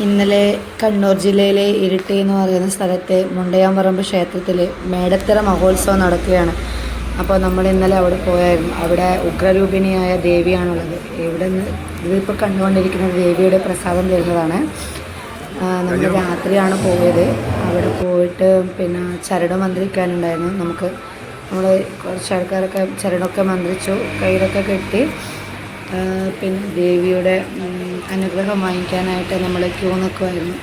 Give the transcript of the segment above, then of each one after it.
ഇന്നലെ കണ്ണൂർ ജില്ലയിലെ ഇരിട്ടി എന്ന് പറയുന്ന സ്ഥലത്തെ മുണ്ടയാമ്പറമ്പ് ക്ഷേത്രത്തിൽ മേടത്തറ മഹോത്സവം നടക്കുകയാണ്. അപ്പോൾ നമ്മൾ ഇന്നലെ അവിടെ പോയായിരുന്നു. അവിടെ ഉഗ്രരൂപിണിയായ ദേവിയാണുള്ളത്. ഇവിടെ നിന്ന് ഇതിപ്പോൾ കണ്ടുകൊണ്ടിരിക്കുന്നത് ദേവിയുടെ പ്രസാദം തരുന്നതാണ്. നമ്മൾ രാത്രിയാണ് പോയത്. അവിടെ പോയിട്ട് പിന്നെ ചരട് മന്ത്രിക്കാനുണ്ടായിരുന്നു. നമ്മൾ കുറച്ച് ആൾക്കാരൊക്കെ ചരടൊക്കെ മന്ത്രിച്ചു, കയ്യിലൊക്കെ കെട്ടി. പിന്നെ ദേവിയുടെ അനുഗ്രഹം വാങ്ങിക്കാനായിട്ട് നമ്മൾ ക്യൂ നിൽക്കുമായിരുന്നു.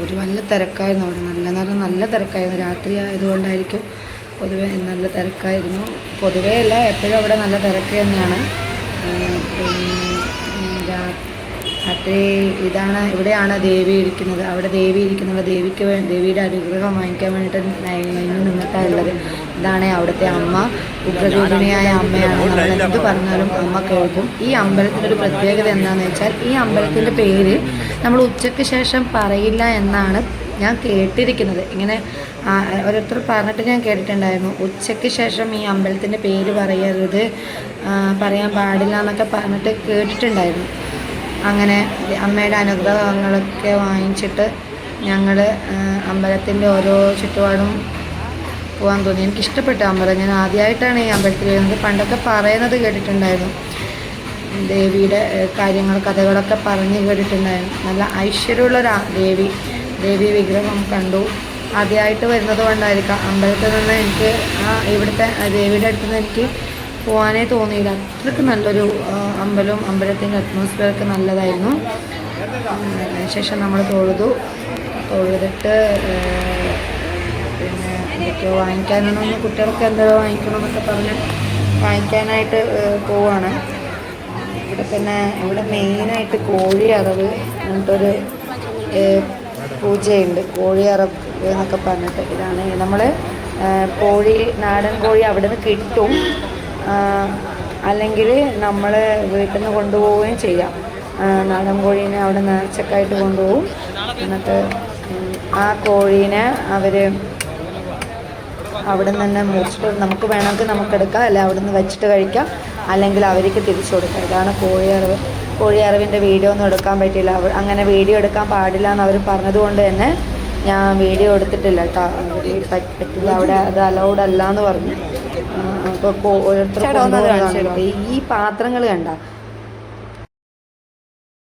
ഒരു നല്ല തിരക്കായിരുന്നു അവിടെ. നല്ല തിരക്കായിരുന്നു. രാത്രി ആയതുകൊണ്ടായിരിക്കും പൊതുവെ നല്ല തിരക്കായിരുന്നു. പൊതുവേ അല്ല, എപ്പോഴും അവിടെ നല്ല തിരക്ക് തന്നെയാണ്. രാത്രി ഇവിടെയാണ് ദേവി ഇരിക്കുന്നത്. അവിടെ ദേവി ഇരിക്കുന്നത്. ദേവിയുടെ അനുഗ്രഹം വാങ്ങിക്കാൻ വേണ്ടിയിട്ട് ലൈനിൽ നിന്നിട്ടാണുള്ളത്. ഇതാണ് അവിടുത്തെ അമ്മ. ഉഗ്രരൂപിണിയായ അമ്മയാണ്. നമ്മൾ എന്ത് പറഞ്ഞാലും അമ്മ കേൾക്കും. ഈ അമ്പലത്തിൻ്റെ ഒരു പ്രത്യേകത എന്താണെന്ന് വെച്ചാൽ, ഈ അമ്പലത്തിൻ്റെ പേര് നമ്മൾ ഉച്ചയ്ക്ക് ശേഷം പറയില്ല എന്നാണ് ഞാൻ കേട്ടിരിക്കുന്നത്. ഇങ്ങനെ ഓരോരുത്തർ പറഞ്ഞിട്ട് ഞാൻ കേട്ടിട്ടുണ്ടായിരുന്നു. ഉച്ചയ്ക്ക് ശേഷം ഈ അമ്പലത്തിൻ്റെ പേര് പറയരുത്, പറയാൻ പാടില്ല എന്നൊക്കെ പറഞ്ഞിട്ട് കേട്ടിട്ടുണ്ടായിരുന്നു. അങ്ങനെ അമ്മയുടെ അനുഗ്രഹങ്ങളൊക്കെ വാങ്ങിച്ചിട്ട് ഞങ്ങൾ അമ്പലത്തിൻ്റെ ഓരോ ചുറ്റുപാടും പോകാൻ തോന്നി. എനിക്കിഷ്ടപ്പെട്ട അമ്പലം. ഞാൻ ആദ്യമായിട്ടാണ് ഈ അമ്പലത്തിൽ വരുന്നത്. പണ്ടൊക്കെ പറയുന്നത് കേട്ടിട്ടുണ്ടായിരുന്നു. ദേവിയുടെ കഥകളൊക്കെ പറഞ്ഞ് കേട്ടിട്ടുണ്ടായിരുന്നു. നല്ല ഐശ്വര്യമുള്ളൊരു ദേവി വിഗ്രഹം കണ്ടു. ആദ്യമായിട്ട് വരുന്നത് കൊണ്ടായിരിക്കാം അമ്പലത്തിൽ നിന്ന് എനിക്ക് ഇവിടുത്തെ ദേവിയുടെ അടുത്ത് നിന്ന് എനിക്ക് പോകാനേ തോന്നിയില്ല. അത്രയ്ക്ക് നല്ലൊരു അമ്പലത്തിൻ്റെ അറ്റ്മോസ്ഫിയറൊക്കെ നല്ലതായിരുന്നു. അതിനുശേഷം നമ്മൾ തൊഴുതിട്ട് പിന്നെ എന്തൊക്കെയോ വാങ്ങിക്കാനാണെന്ന്, കുട്ടികൾക്ക് എന്തോ വാങ്ങിക്കണമെന്നൊക്കെ പറഞ്ഞ് വാങ്ങിക്കാനായിട്ട് പോവുകയാണ്. ഇവിടെ മെയിനായിട്ട് കോഴി അറവ് എന്നിട്ടൊരു പൂജയുണ്ട്. കോഴി അറവ് എന്നൊക്കെ പറഞ്ഞിട്ട് ഇതാണ് നമ്മൾ നാടൻ കോഴി അവിടെ നിന്ന് കിട്ടും. അല്ലെങ്കിൽ നമ്മൾ വീട്ടിൽ നിന്ന് കൊണ്ടുപോവുകയും ചെയ്യാം. നാടൻ കോഴീനെ അവിടെ നേർച്ചക്കായിട്ട് കൊണ്ടുപോകും. എന്നിട്ട് ആ കോഴീനെ അവർ അവിടെ നിന്ന് തന്നെ മുറിച്ചിട്ട് നമുക്ക് വേണമെങ്കിൽ നമുക്കെടുക്കാം, അല്ലെ അവിടെ നിന്ന് വെച്ചിട്ട് കഴിക്കാം, അല്ലെങ്കിൽ അവർക്ക് തിരിച്ചു കൊടുക്കാം. ഇതാണ് കോഴിയറവിൻ്റെ വീഡിയോ ഒന്നും എടുക്കാൻ പറ്റില്ല. അങ്ങനെ വീഡിയോ എടുക്കാൻ പാടില്ല എന്ന് അവർ പറഞ്ഞതുകൊണ്ട് തന്നെ ഞാൻ വീഡിയോ എടുത്തിട്ടില്ല കേട്ടോ. പറ്റില്ല, അവിടെ അത് അലൗഡ് അല്ല എന്ന് പറഞ്ഞു. അപ്പോൾ ഓരോരുത്തർ ഈ പാത്രങ്ങൾ കണ്ട